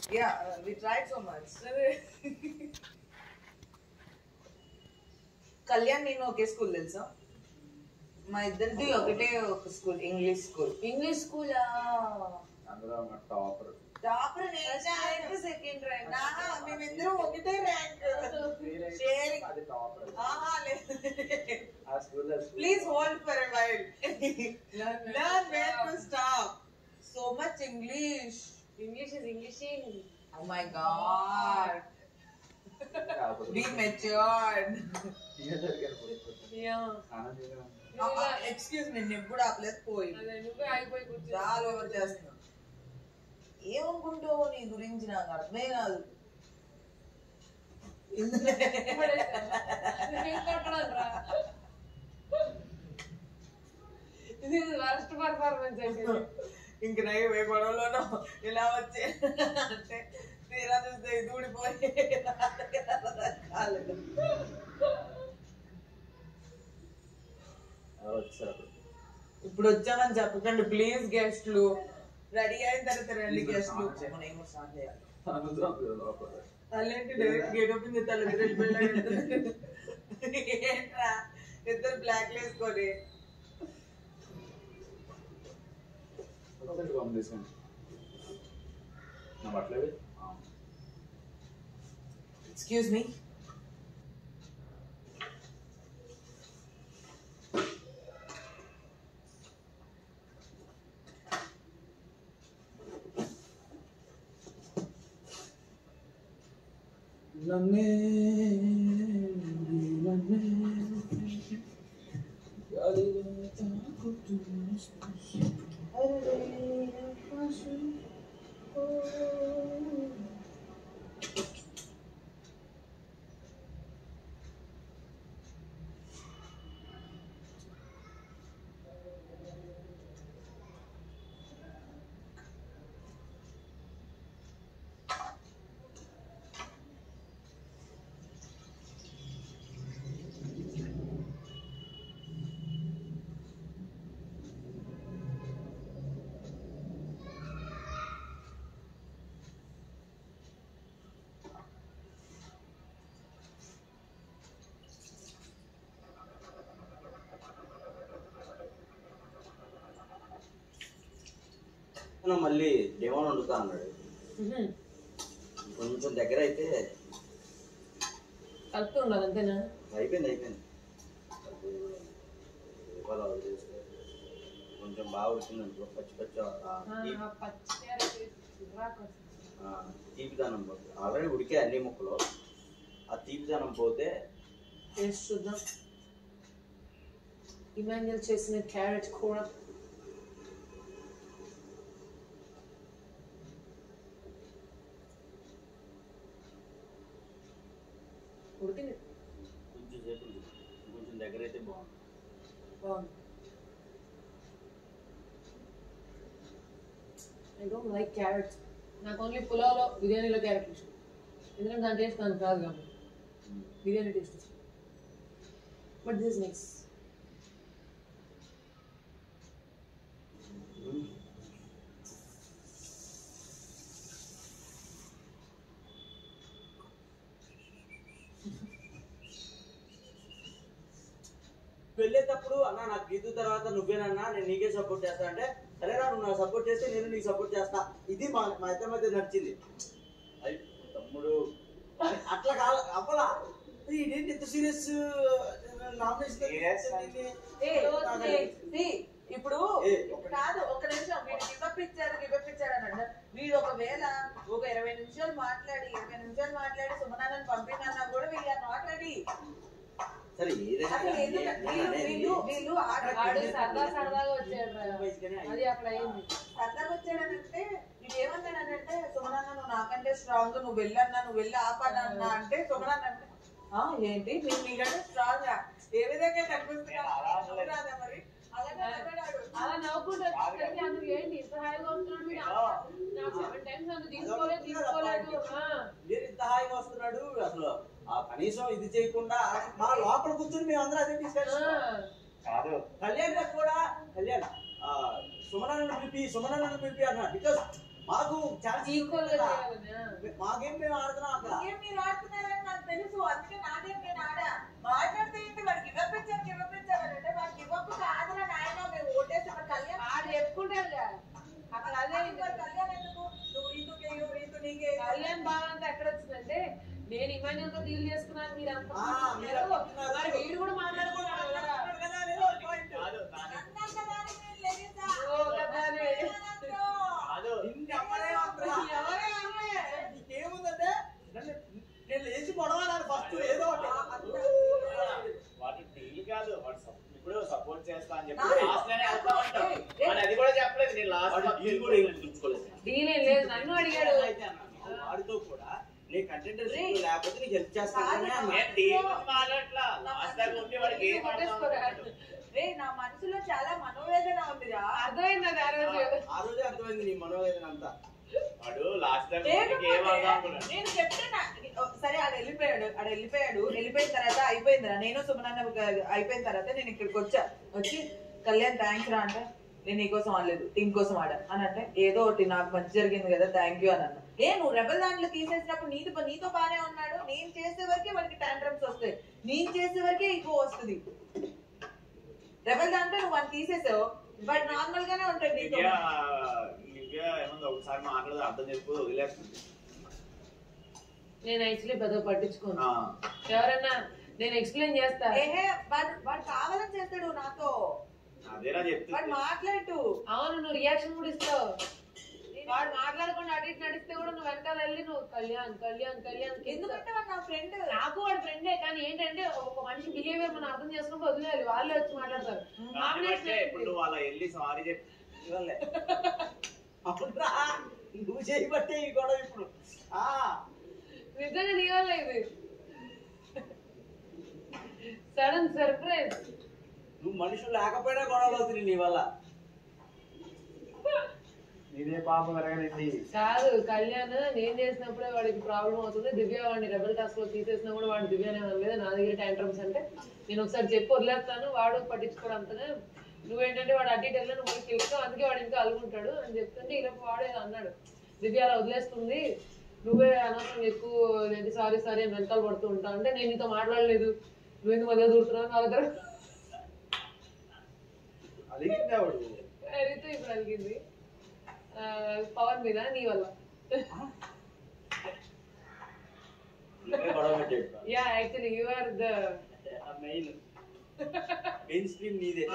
Yeah, we tried so much. Kalyan నేను ఒకే school తెలుసా మా ఇద్దరిది ఒకటే ఒక స్కూల్ ఇంగ్లీష్ స్కూల్ అందులో టాపర్ నేను సెకండ్ ర్యాంక్ మేమిద్దరం ఒకటే rank please hold for a while learn where to stop so much English is Englishing. Oh my God. Be matured. Yeah. Excuse me, నెప్పుడు ఆపలేదు పోయి చాలా ఓవర్ చేస్తున్నా ఏమనుకుంటావు నీ గురించి నాకు అర్థమే కాదు ఇది వరస్ట్ పర్ఫార్మెన్స్ అంటే ఇంక నై ఏ గొడవలోనో ఇలా వచ్చే అంటే తీరా చూస్తే ఇది ఊడిపోయి ఇప్పుడు వచ్చామని చెప్పకండి ప్లీజ్ గెస్ట్లు రెడీ అయిన తర్వాత రండి గెస్ట్లు మనం ఏమో స్టార్ట్ చేయాలి తల్లేంటి డైరెక్ట్ గేట్ ఓపెన్ చేస్తే ఏంట్రా ఇద్దరు బ్లాక్ వేసుకొని ఎక్స్క్యూజ్ మీ మళ్ళీ డెమోన్ వండుతా అన్నాడు కొంచెం దగ్గర అయితే కలుపుతూ ఉండాలి అంతేనా అయిపోయింది కొంచెం బాగా ఉడికింది అనుకో పచ్చి తీపిదానం పోతే ఆల్రెడీ ఉడికే అన్ని ముక్కలు ఆ తీపిదానం పోతే టేస్ట్ చూద్దాం ఇమాన్యుయల్ చేసిన క్యారెట్ కూర ఉడికింది కొంచెం సేపు కొంచెం దగ్గర అయితే బాగుంది ఐ డోంట్ లైక్ క్యారెట్స్ నాకు ఓన్లీ పులావ్లో బిర్యానీలో క్యారెట్ ఇష్టం ఎందుకంటే దాని టేస్ట్ నాకు రాదు కాబట్టి బిర్యానీ టేస్ట్ ఇష్టం బట్ దిస్ నెక్స్ట్ వెళ్ళేటప్పుడు అన్న నాకు గీతు తర్వాత నువ్వేనన్నా నేను నీకే సపోర్ట్ చేస్తా అంటే సరేనా నువ్వు నాకు సపోర్ట్ చేస్తే నేను నీకు సపోర్ట్ చేస్తా ఇది మా ఇద్దరి మధ్య నడిచింది తమ్ముడు అట్లా అవ్వలా ఇదేంటి ఎంత సీరియస్ ఇప్పుడు కాదు ఒక నిమిషం వీడు గివ్వప్పించారు అని అంటారు వీడు ఒకవేళ ఒక 20 నిమిషాలు మాట్లాడి సుమనాన్ని పంపినా కూడా వీళ్ళు ఆర్ నాట్ రెడీ సరే సరదాగా వచ్చాడనంటే వీడు ఏమన్నాడంటే సుమనాన్న నువ్వు నాకంటే స్ట్రాంగ్ నువ్వు వెళ్ళి ఆపన్నా అంటే సుమనాన్న అంటే ఏంటి నీకంటే స్ట్రాంగ్ ఏ విధంగా కనిపిస్తున్నా మరి అలా నవ్వుకుంటూ ఏంటి ఇంత హాయిగా వస్తున్నాడు అసలు కనీసం ఇది చేయకుండా మా లోపల కూర్చొని మేము అందరూ అదే డిస్కషన్ కళ్యాణ్ గారు కూడా సుమనాన్ని పిలిపి అన్నా బికాస్ మాకు ఛాన్స్ ఈక్వల్ గా చేయాలని మాకేం మేము ఆడుతున్నాం అక్కడ ఏం మీరు ఆడుతున్నారని నాకు తెలుసు, అందుకే నాదేం నేను ఆడా. మాట్లాడితే ఏంటి వాడికి ఇవ్వపించారంటే వాడికి ఇవ్వకు కాదురా నాయన, మేము ఓటేసి మరి కళ్యాణ్ ఆడు చెప్పుకుంటాడుగా అక్కడ అదే మరి కళ్యాణ్ ఎందుకు నువ్వు రీతు నీకే కళ్యాణ్ బాధ అంతా ఎక్కడ వచ్చిందంటే నేను ఇమాన్యుల్ తో డీల్ చేసుకున్నాను మీరు అంత మీరు అనుకుంటున్నారు. మరి వీడు కూడా మాట్లాడుకున్నాడు కదా. అన్నాక దానికి నేను లేదేసా? ఓ కదానే. కాదు, నిన్ను ఎవరే అంటారా? ఎవరే అమ్మాయి? నీకేముందంటే నేను లేచి పొడవాలి ఫస్ట్ ఏదో ఒకటి. వాటి డీల్ కాదు, వాడు ఇప్పుడు సపోర్ట్ చేస్తా అని చెప్పి నాకు- లాస్ట్ లోనే వెళ్తా ఉంటాం. వాడు అది కూడా చెప్పలేదు, నేను లాస్ట్ వాడు డీల్ కూడా ఏం గుర్తుంచుకోలేదు. డీల్ ఏం లేదు, నన్ను అడిగాడు. అయితే అన్నాను, వాడితో కూడా నీ కంటెంట్ లేకపోతే నీకు హెల్ప్ చేస్తాను నేను డీల్ గురించి మాట్లాడట్లా, లాస్ట్ దాకా ఉండి వాడికి ఏం కొట్టేసుకోరా. రే నా మనసులో చాలా మనోవేదన ఉందిరా. అర్థమైంది అది ఆ రోజు. ఆ రోజే అర్థమైంది నీ మనోవేదన అంతా. వాడు లాస్ట్ దాకా ఉండి ఏం లేకపోతే అర్థం అనుకున్నాడు. నేను చెప్తున్నా, సరే ఆడు వెళ్ళిపోయిన తర్వాత అయిపోయిందిరా. నేను సుమనన్న అయిపోయిన తర్వాత నేను ఇక్కడికి వచ్చి కళ్యాణ్ థ్యాంక్స్ రా అంటే, నేను నీకోసం ఆడలేదు టీం కోసం ఆడా అని అంటే, ఏదో ఒకటి నాకు మంచి జరిగింది కదా థ్యాంక్ యూ అని అన్నా. నువ్వు రెబల్ దాంట్లో తీసేసినప్పుడు నీతో బానే ఉన్నాడు, నేను చేసే వరకే వాడికి టాంట్రమ్స్ వస్తాయి, నేను చేసే వరకే ఈగో వస్తుంది. రెబల్ దాంట్లో నువ్వు అని తీసేసావు, బట్ నార్మల్ గానే ఉంటాడు నీతో. లివ్య ఏముంది, ఒకసారి మాట్లాడదు అర్థం చేసుకోదు, వదిలేస్తుంది. నేను యాక్చువల్లీ పెద్ద పట్టించుకోను. ఆ, ఎవరన్నా నేను ఎక్స్ప్లెయిన్ చేస్తా. ఏహే వాడు కావాలని చేస్తాడు నాతో, అదేనా వాడు చెప్తుంది. మాట్లాడు. అవును, నువ్వు రియాక్షన్ కూడా ఇస్తావు. వాడు మాట్లాడకుండా అటు ఇటు నడిస్తే కూడా నువ్వు వెనకాల వెళ్ళి నువ్వు కళ్యాణ్ కళ్యాణ్ కళ్యాణ్ ఎందుకంటే వాడు నా ఫ్రెండ్. నాకు వాడు ఫ్రెండే, కానీ ఏంటంటే ఒక మనిషి బిహేవియర్ మనం అర్థం చేసుకుంటూ వదిలేయాలి, వాళ్ళే వచ్చి మాట్లాడతారు. కాబట్టి ఇప్పుడు నువ్వు అలా వెళ్ళి సారీ చెప్పి ఇవ్వలే అవునరా, నువ్వు చేయబట్టే ఈ గొడవ ఇప్పుడు. నిజంగా నీ వల్ల ఇది సడన్ సర్ప్రైజ్. నువ్వు మనుషులు లేకపోయినా గొడవలు అవుతుంది నీ వల్ల. నీదే పాపం ఎరగనింది. కాదు, కళ్యాణ్ నేను చేసినప్పుడే వాడికి ప్రాబ్లం అవుతుంది. దివ్య వాడిని రెబల్ టాస్క్ లో తీసేసినా కూడా వాడు దివ్యనే అనలేదు, నా దగ్గర టాంట్రమ్స్ అంటే నేను ఒకసారి చెప్పి వదిలేస్తాను, వాడు పట్టించుకోవడం అంతగా. నువ్వేంటంటే వాడు అటు ఇటు వెళ్ళి నువ్వు గెలుస్తావు, అందుకే వాడు ఇంకా అలుగుంటాడు అని చెప్తుంటే ఇలా వాడు ఏదో అన్నాడు, దివ్య అలా వదిలేస్తుంది, నువ్వే అనవసరం ఎక్కువ ఏంటి సారీ సారీ అని వెనకాల పడుతూ ఉంటావు అంటే, నేను నీతో మాట్లాడలేదు, నువ్వు ఎందుకు మధ్య చూస్తున్నావు నా దగ్గర అడిగింది ఆవిడ. రీతు ఇప్పుడు అలిగింది పవన్ మీద నీ వల్ల. గొడవ పెట్టాడు. Yeah actually you are the main stream నీదే.